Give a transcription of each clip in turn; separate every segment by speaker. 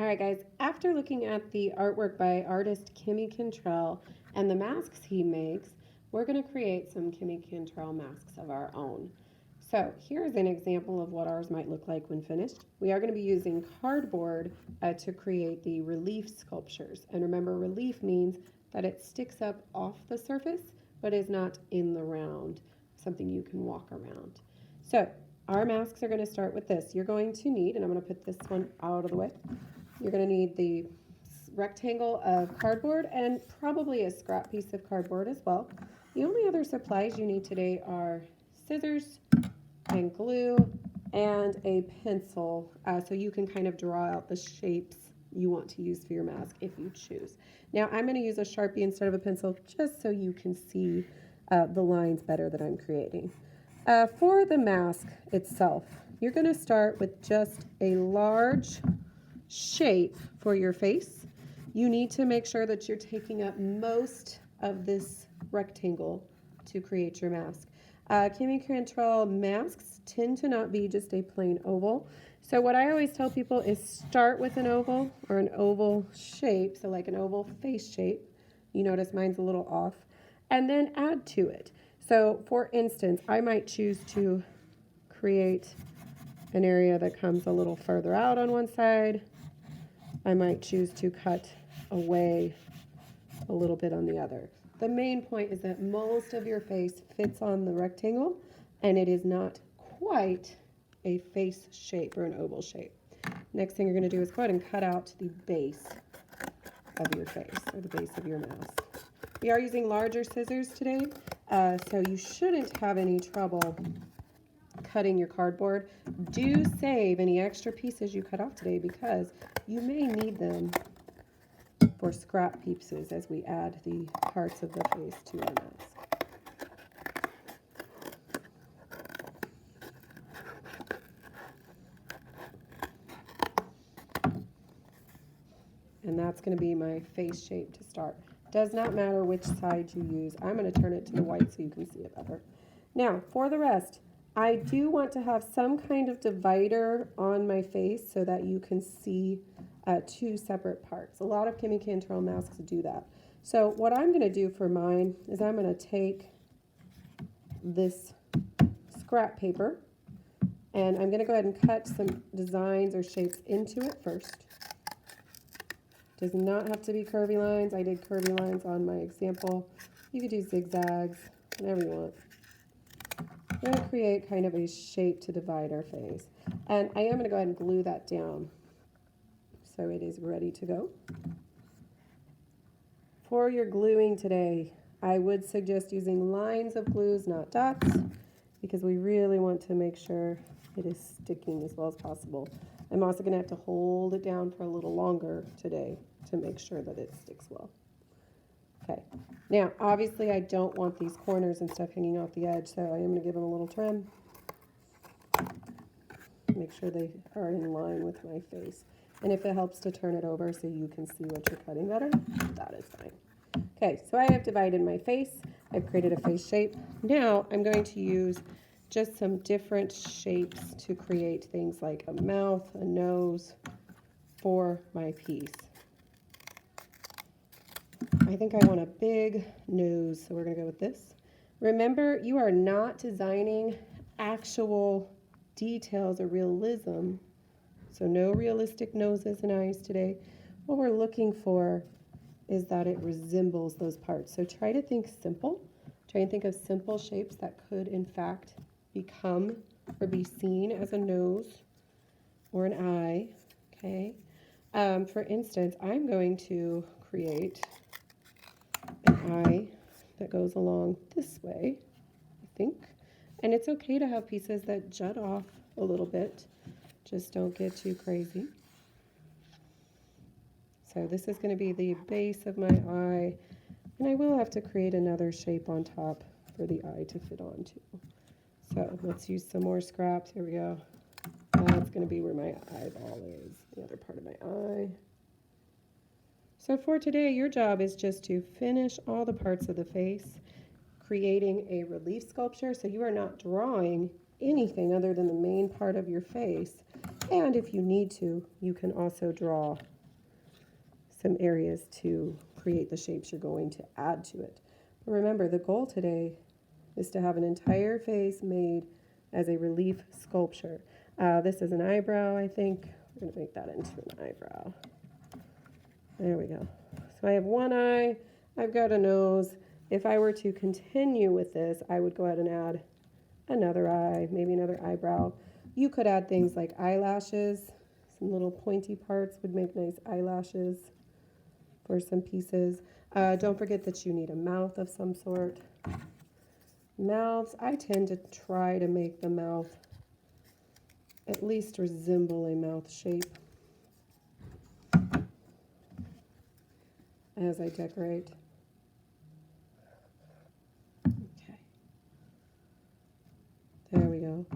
Speaker 1: right, guys, after looking at the artwork by artist Kimmy Cantrell and the masks he makes, we're going to create some Kimmy Cantrell masks of our own. So here's an example of what ours might look like when finished. We are going to be using cardboard to create the relief sculptures. And remember, relief means that it sticks up off the surface, but is not in the round, something you can walk around. So our masks are going to start with this. You're going to need, and I'm going to put this one out of the way, you're going to need the rectangle of cardboard and probably a scrap piece of cardboard as well. The only other supplies you need today are scissors and glue and a pencil, so you can kind of draw out the shapes you want to use for your mask if you choose. Now I'm going to use a Sharpie instead of a pencil just so you can see the lines better that I'm creating. For the mask itself, you're going to start with just a large shape for your face. You need to make sure that you're taking up most of this rectangle to create your mask. Kimmy Cantrell masks tend to not be just a plain oval. So what I always tell people is start with an oval or an oval shape, so like an oval face shape. You notice mine's a little off. And then add to it. So for instance, I might choose to create an area that comes a little further out on one side. I might choose to cut away a little bit on the other. The main point is that most of your face fits on the rectangle and it is not quite a face shape or an oval shape. Next thing you're going to do is go ahead and cut out the base of your face or the base of your mask. We are using larger scissors today, so you shouldn't have any trouble cutting your cardboard. Do save any extra pieces you cut off today because you may need them for scrap pieces as we add the parts of the face to our mask. And that's going to be my face shape to start. Does not matter which side you use. I'm going to turn it to the white so you can see it better. Now, for the rest, I do want to have some kind of divider on my face so that you can see two separate parts. A lot of Kimmy Cantrell masks do that. So what I'm going to do for mine is I'm going to take this scrap paper and I'm going to go ahead and cut some designs or shapes into it first. Does not have to be curvy lines. I did curvy lines on my example. You could do zigzags, whatever you want. We're going to create kind of a shape to divide our face. And I am going to go ahead and glue that down so it is ready to go. For your gluing today, I would suggest using lines of glues, not dots, because we really want to make sure it is sticking as well as possible. I'm also going to have to hold it down for a little longer today to make sure that it sticks well. Okay, now obviously I don't want these corners and stuff hanging off the edge, so I am going to give them a little trim. Make sure they are in line with my face. And if it helps to turn it over so you can see what you're cutting better, that is fine. Okay, so I have divided my face. I've created a face shape. Now I'm going to use just some different shapes to create things like a mouth, a nose for my piece. I think I want a big nose, so we're going to go with this. Remember, you are not designing actual details or realism, so no realistic noses and eyes today. What we're looking for is that it resembles those parts. So try to think simple. Try and think of simple shapes that could, in fact, become or be seen as a nose or an eye. Okay. For instance, I'm going to create an eye that goes along this way, I think. And it's okay to have pieces that jut off a little bit. Just don't get too crazy. So this is going to be the base of my eye. And I will have to create another shape on top for the eye to fit onto. So let's use some more scraps. Here we go. That's going to be where my eyeball is, the other part of my eye. So for today, your job is just to finish all the parts of the face, creating a relief sculpture. So you are not drawing anything other than the main part of your face. And if you need to, you can also draw some areas to create the shapes you're going to add to it. But remember, the goal today is to have an entire face made as a relief sculpture. This is an eyebrow, I think. We're going to make that into an eyebrow. There we go. So I have one eye, I've got a nose. If I were to continue with this, I would go ahead and add another eye, maybe another eyebrow. You could add things like eyelashes. Some little pointy parts would make nice eyelashes for some pieces. Don't forget that you need a mouth of some sort. Mouths, I tend to try to make the mouth at least resemble a mouth shape as I decorate. Okay. There we go.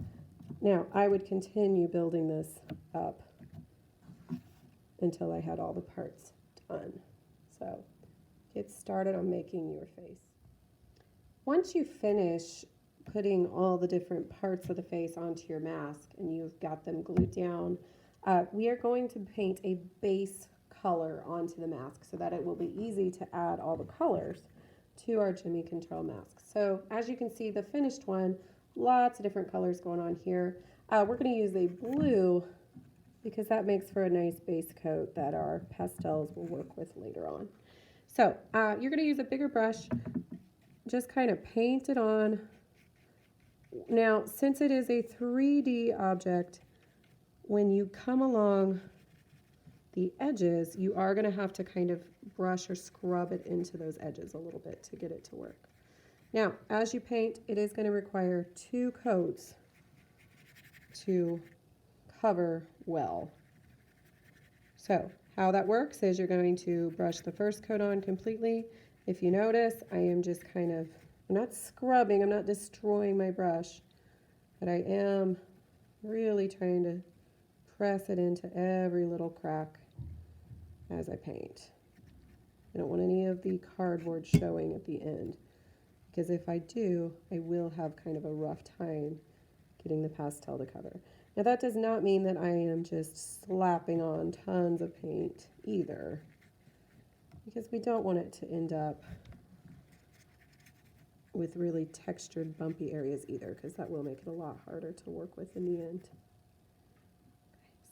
Speaker 1: Now, I would continue building this up until I had all the parts done. So, get started on making your face. Once you finish putting all the different parts of the face onto your mask and you've got them glued down, we are going to paint a base color onto the mask so that it will be easy to add all the colors to our Jimmy Cantrell mask. So as you can see, the finished one, lots of different colors going on here. We're going to use a blue because that makes for a nice base coat that our pastels will work with later on. So you're going to use a bigger brush, just kind of paint it on. Now, since it is a 3D object, when you come along the edges, you are going to have to kind of brush or scrub it into those edges a little bit to get it to work. Now, as you paint, it is going to require 2 coats to cover well. So, how that works is you're going to brush the first coat on completely. If you notice, I am just kind of, I'm not scrubbing, I'm not destroying my brush, but I am really trying to press it into every little crack as I paint. I don't want any of the cardboard showing at the end, because if I do, I will have kind of a rough time getting the pastel to cover. Now that does not mean that I am just slapping on tons of paint either, because we don't want it to end up with really textured, bumpy areas either, because that will make it a lot harder to work with in the end.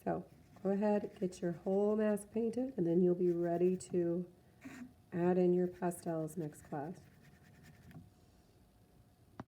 Speaker 1: So go ahead, get your whole mask painted, and then you'll be ready to add in your pastels next class.